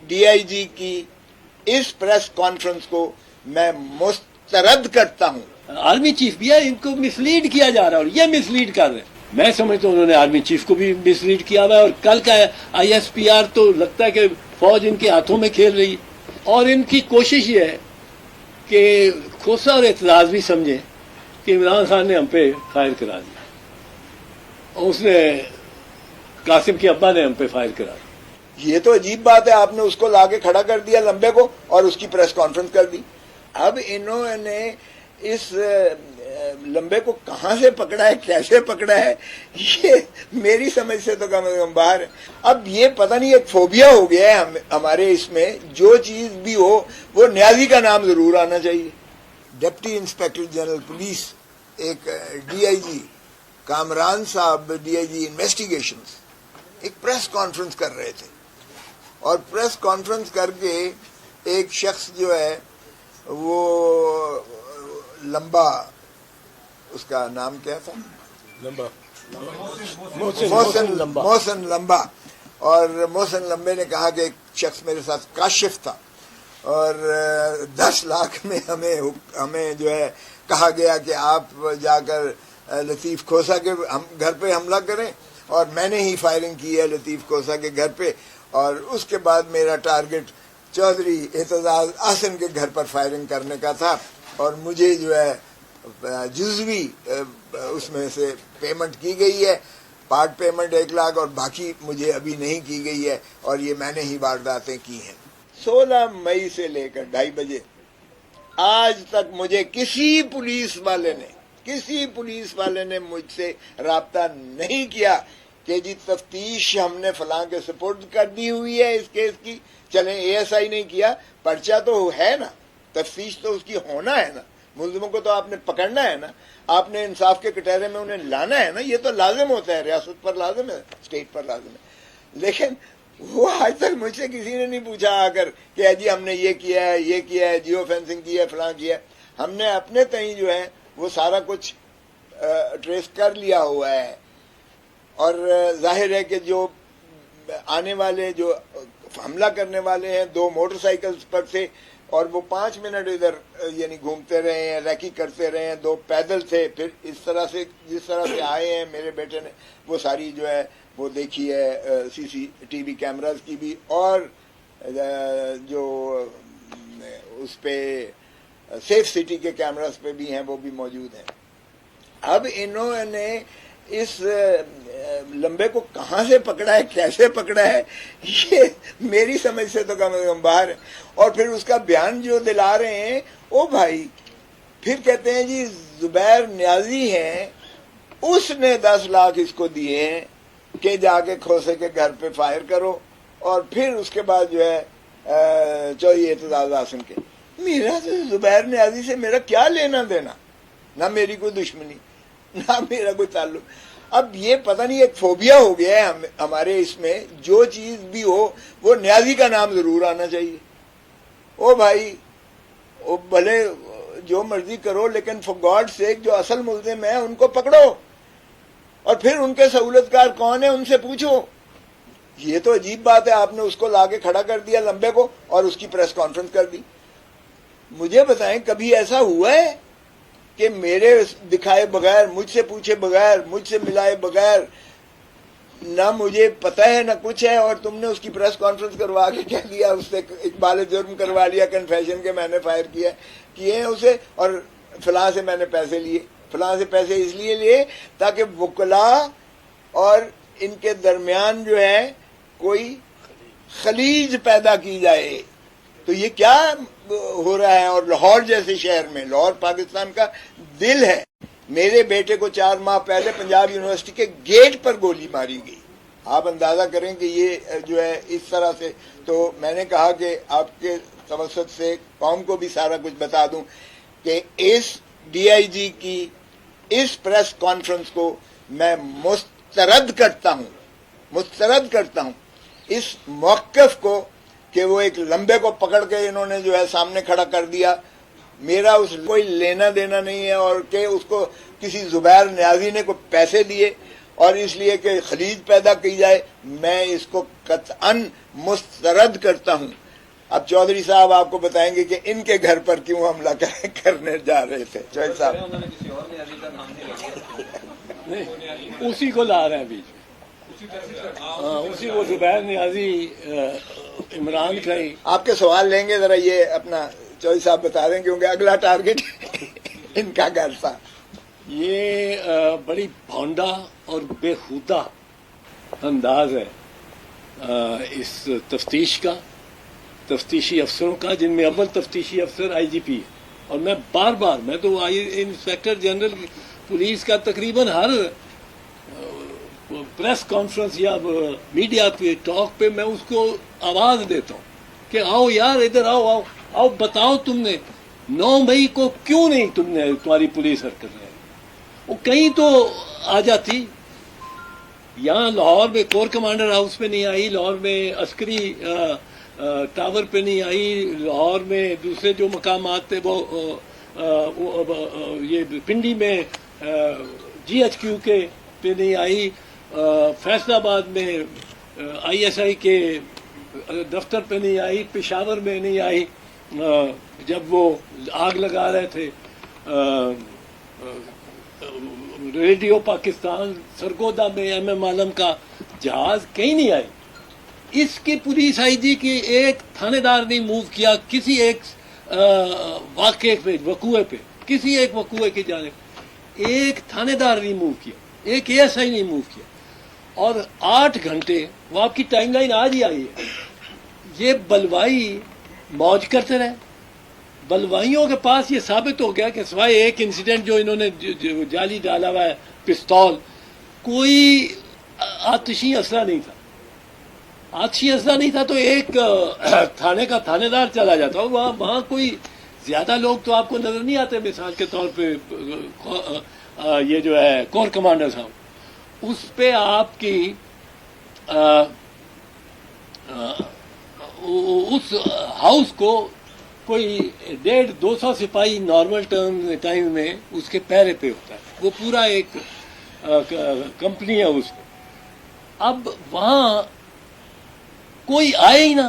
D I جی کی اس press conference کو میں مسترد کرتا ہوں. آرمی چیف بھی ہے، ان کو مسلیڈ کیا جا رہا ہے اور یہ مسلیڈ کر رہے ہیں. میں سمجھتا ہوں انہوں نے آرمی چیف کو بھی مسلیڈ کیا ہوا ہے، اور کل کا آئی ایس پی آر تو لگتا ہے کہ فوج ان کے ہاتھوں میں کھیل رہی ہے. اور ان کی کوشش یہ ہے کہ کھوسا اور اعتراض بھی سمجھیں کہ عمران خان نے ہم پہ فائر کرا دیا، اور اس نے قاسم کے ابا نے ہم پہ فائر کرا دیا. یہ تو عجیب بات ہے، آپ نے اس کو لا کے کھڑا کر دیا لمبے کو اور اس کی پریس کانفرنس کر دی. اب انہوں نے اس لمبے کو کہاں سے پکڑا ہے، کیسے پکڑا ہے، یہ میری سمجھ سے تو کم از کم باہر ہے. اب یہ پتہ نہیں ایک فوبیا ہو گیا ہے ہمارے اس میں، جو چیز بھی ہو وہ نیازی کا نام ضرور آنا چاہیے. ڈپٹی انسپیکٹر جنرل پولیس ایک ڈی آئی جی کامران صاحب، ڈی آئی جی انویسٹیگیشنز، ایک پریس کانفرنس کر رہے تھے، اور پریس کانفرنس کر کے ایک شخص جو ہے وہ لمبا، اس کا نام کیا تھا، محسن لمبا، اور محسن لمبے نے کہا کہ ایک شخص میرے ساتھ کاشف تھا اور 10 لاکھ میں ہمیں جو ہے کہا گیا کہ آپ جا کر لطیف کھوسا کے گھر پہ حملہ کریں، اور میں نے ہی فائرنگ کی ہے لطیف کھوسا کے گھر پہ، اور اس کے بعد میرا ٹارگٹ چودھری اعتزاز احسن کے گھر پر فائرنگ کرنے کا تھا، اور مجھے جو ہے جزوی اس میں سے پیمنٹ کی گئی ہے، پارٹ پیمنٹ 1 لاکھ، اور باقی مجھے ابھی نہیں کی گئی ہے، اور یہ میں نے ہی وارداتیں کی ہیں. 16 مئی سے لے کر 2:30 بجے آج تک مجھے کسی پولیس والے نے مجھ سے رابطہ نہیں کیا کہ جی تفتیش ہم نے فلاں کے سپرد کر دی ہوئی ہے اس کیس کی، چلیں اے ایس آئی نہیں کیا، پرچہ تو ہے نا، تفتیش تو اس کی ہونا ہے نا، ملزموں کو تو آپ نے پکڑنا ہے نا، آپ نے انصاف کے کٹہرے میں انہیں لانا ہے نا، یہ تو لازم ہوتا ہے، ریاست پر لازم ہے، اسٹیٹ پر لازم ہے. لیکن وہ آج تک مجھ سے کسی نے نہیں پوچھا آ کر کہ جی ہم نے یہ کیا ہے، جیو فینسنگ کی ہے، فلاں کیا ہے. ہم نے اپنے تئیں جو ہے وہ سارا کچھ ٹریس کر لیا ہوا ہے، اور ظاہر ہے کہ جو آنے والے جو حملہ کرنے والے ہیں 2 موٹر سائیکلز پر تھے، اور وہ 5 منٹ ادھر یعنی گھومتے رہے ہیں، ریکی کرتے رہے ہیں، 2 پیدل تھے، پھر اس طرح سے جس طرح سے آئے ہیں میرے بیٹے نے وہ ساری جو ہے وہ دیکھی ہے سی سی ٹی وی کیمراز کی بھی، اور جو اس پہ سیف سٹی کے کیمراز پہ بھی ہیں وہ بھی موجود ہیں. اب انہوں نے اس لمبے کو کہاں سے پکڑا ہے، کیسے پکڑا ہے، یہ میری سمجھ سے تو کم از کم باہر ہے. اور پھر اس کا بیان جو دلا رہے ہیں، او بھائی پھر کہتے ہیں جی زبیر نیازی ہیں، اس نے 10 لاکھ اس کو دیے ہیں کہ جا کے کھوسے کے گھر پہ فائر کرو، اور پھر اس کے بعد جو ہے چودھری اعتزاز احسن کے. میرا زبیر نیازی سے میرا کیا لینا دینا، نہ میری کوئی دشمنی نہ میرا کوئی تعلق. اب یہ پتہ نہیں ایک فوبیا ہو گیا ہے ہمارے اس میں، جو چیز بھی ہو وہ نیازی کا نام ضرور آنا چاہیے. او بھائی او بھلے جو مرضی کرو، لیکن فار گاڈ سیک جو اصل ملزم ہیں ان کو پکڑو، اور پھر ان کے سہولت کار کون ہیں ان سے پوچھو. یہ تو عجیب بات ہے، آپ نے اس کو لا کے کھڑا کر دیا لمبے کو اور اس کی پریس کانفرنس کر دی. مجھے بتائیں کبھی ایسا ہوا ہے کہ میرے دکھائے بغیر، مجھ سے پوچھے بغیر، مجھ سے ملائے بغیر، نہ مجھے پتہ ہے نہ کچھ ہے، اور تم نے اس کی پریس کانفرنس کروا کے کہہ دیا، اس سے اقبال جرم کروا لیا کنفیشن کے میں نے فائر کیے ہیں اسے، اور فلاں سے میں نے پیسے لیے. فلاں سے پیسے اس لیے لیے تاکہ وکلاء اور ان کے درمیان جو ہے کوئی خلیج پیدا کی جائے. تو یہ کیا ہو رہا ہے؟ اور لاہور جیسے شہر میں، لاہور پاکستان کا دل ہے، میرے بیٹے کو 4 ماہ پہلے پنجاب یونیورسٹی کے گیٹ پر گولی ماری گئی. آپ اندازہ کریں کہ یہ جو ہے اس طرح سے. تو میں نے کہا کہ آپ کے توسط سے قوم کو بھی سارا کچھ بتا دوں کہ اس ڈی آئی جی کی اس پریس کانفرنس کو میں مسترد کرتا ہوں اس موقف کو کہ وہ ایک لمبے کو پکڑ کے انہوں نے جو ہے سامنے کھڑا کر دیا. میرا اس کوئی لینا دینا نہیں ہے، اور کہ اس کو کسی زبیر نیازی نے کوئی پیسے دیے اور اس لیے کہ خلیج پیدا کی جائے، میں اس کو قطعاً مسترد کرتا ہوں۔ اب چودھری صاحب آپ کو بتائیں گے کہ ان کے گھر پر کیوں حملہ کرنے جا رہے تھے۔ چودھری صاحب نہیں، اسی کو لا رہے ہیں بیچ میں، اسی کو زبیر نیازی عمران کا ہی۔ آپ کے سوال لیں گے، ذرا یہ اپنا چودھری صاحب بتا دیں کیونکہ اگلا ٹارگٹ ان کا گھر تھا۔ یہ بڑی بھونڈا اور بےہودہ انداز ہے اس تفتیش کا، تفتیشی افسروں کا، جن میں اول تفتیشی افسر آئی جی پی ہے۔ اور میں بار بار، میں تو انسپیکٹر جنرل پولیس کا تقریباً ہر پریس کانفرنس یا میڈیا پہ ٹاک پہ میں اس کو آواز دیتا ہوں کہ آؤ یار ادھر آؤ، آؤ آؤ، بتاؤ تم نے 9 مئی کو کیوں نہیں تمہاری پولیس حرکت رہی؟ وہ کہیں تو آ جاتی۔ یہاں لاہور میں کور کمانڈر ہاؤس پہ نہیں آئی، لاہور میں عسکری ٹاور پہ نہیں آئی، لاہور میں دوسرے جو مقامات تھے وہ یہ پنڈی میں جی ایچ کیو کے پہ نہیں آئی، فیصل آباد میں آئی ایس آئی کے دفتر پہ نہیں آئی، پشاور میں نہیں آئی جب وہ آگ لگا رہے تھے ریڈیو پاکستان سرگودا میں ایم ایم عالم کا جہاز، کہیں نہیں آئی۔ اس کی پولیس آئی جی کی ایک تھانے دار نہیں موو کیا کسی ایک واقعے پہ، وقوعے پہ، کسی ایک وقوعے کی جانب ایک تھانے دار نہیں موو کیا، ایک اے ایس آئی نہیں موو کیا۔ اور 8 گھنٹے وہ آپ کی ٹائم لائن آج ہی آئی ہے، یہ بلوائی موج کرتے رہے۔ بلوائیوں کے پاس یہ ثابت ہو گیا کہ سوائے ایک انسیڈنٹ جو انہوں نے جعلی ڈالا ہوا ہے پستول، کوئی آتشی اسلحہ نہیں تھا۔ آتشی اسلحہ نہیں تھا تو ایک تھانے کا تھانے دار چلا جاتا، وہاں کوئی زیادہ لوگ تو آپ کو نظر نہیں آتے۔ مثال کے طور پہ یہ جو ہے کور کمانڈر صاحب، اس پہ آپ کی اس ہاؤس کو کوئی 150-200 سپاہی نارمل ٹائم میں اس کے پیرے پہ ہوتا ہے، وہ پورا ایک کمپنی ہے اس میں۔ اب وہاں کوئی آئے ہی نہ،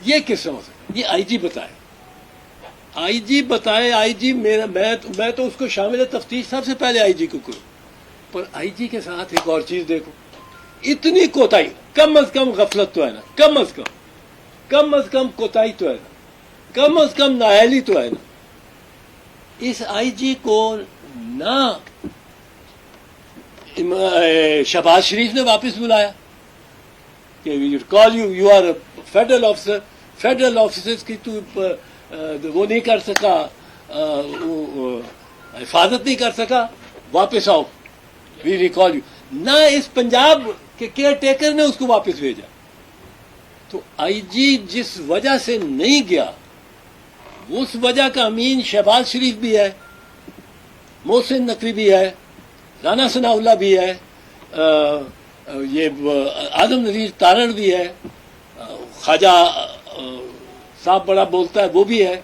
یہ کس سے ہو سکتا؟ یہ آئی جی بتائے، آئی جی بتائے، آئی جی میں تو اس کو شامل تفتیش سب سے پہلے آئی جی کو کروں، پر آئی جی کے ساتھ ایک اور چیز دیکھو، اتنی کوتاہی، کم از کم غفلت تو ہے نا، کم از کم کوتاہی تو ہے نا، کم از کم نااہلی تو ہے نا۔ اس آئی جی کو نہ شہباز شریف نے واپس بلایا کہ you are federal officer, federal officers کی تو وہ نہیں کر سکا، حفاظت نہیں کر سکا، واپس آؤ، وی ریکال یو۔ نہ اس پنجاب کے کیئر ٹیکر نے اس کو واپس بھیجا۔ تو آئی جی جس وجہ سے نہیں گیا، اس وجہ کا امین شہباز شریف بھی ہے، محسن نقوی بھی ہے، رانا ثناء اللہ بھی ہے، یہ آدم نذیر تارڑ بھی ہے، خواجہ صاحب بڑا بولتا ہے وہ بھی ہے،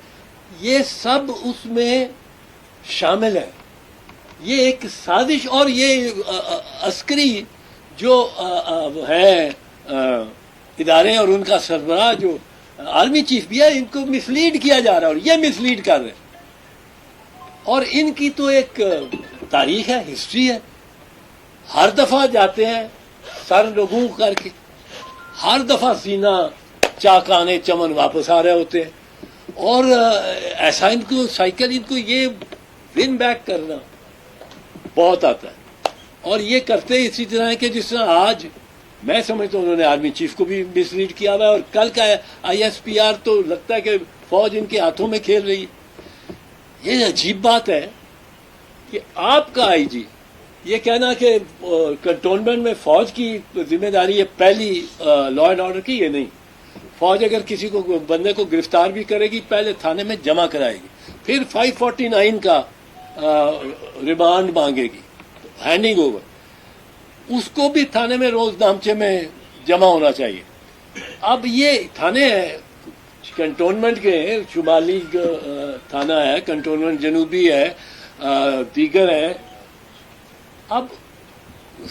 یہ سب اس میں شامل ہے۔ یہ ایک سازش، اور یہ عسکری جو ہے ادارے اور ان کا سربراہ جو آرمی چیف بھی ہے، ان کو مسلیڈ کیا جا رہا ہے، اور یہ مسلیڈ کر رہے ہیں۔ اور ان کی تو ایک تاریخ ہے، ہسٹری ہے، ہر دفعہ جاتے ہیں سر لوگوں کر کے، ہر دفعہ سینہ چاکانے چمن واپس آ رہے ہوتے ہیں۔ اور ایسا ان کو سائیکل، ان کو یہ ون بیک کرنا بہت آتا ہے، اور یہ کرتے اسی طرح ہے کہ جس طرح آج میں سمجھتا ہوں انہوں نے آرمی چیف کو بھی مسلیڈ کیا ہوا ہے، اور کل کا آئی ایس پی آر تو لگتا ہے کہ فوج ان کے ہاتھوں میں کھیل رہی ہے۔ یہ عجیب بات ہے کہ آپ کا آئی جی یہ کہنا کہ کنٹونمنٹ میں فوج کی ذمہ داری ہے پہلی لا اینڈ آرڈر کی، یہ نہیں۔ فوج اگر کسی کو بندے کو گرفتار بھی کرے گی، پہلے تھانے میں جمع کرائے گی، پھر 549 کا ریمانڈ مانگے گی، ہینڈنگ اوور، اس کو بھی تھانے میں روز نامچے میں جمع ہونا چاہیے۔ اب یہ تھانے ہیں کنٹونمنٹ کے، شمالی تھانہ ہے، کنٹونمنٹ جنوبی ہے، دیگر ہے۔ اب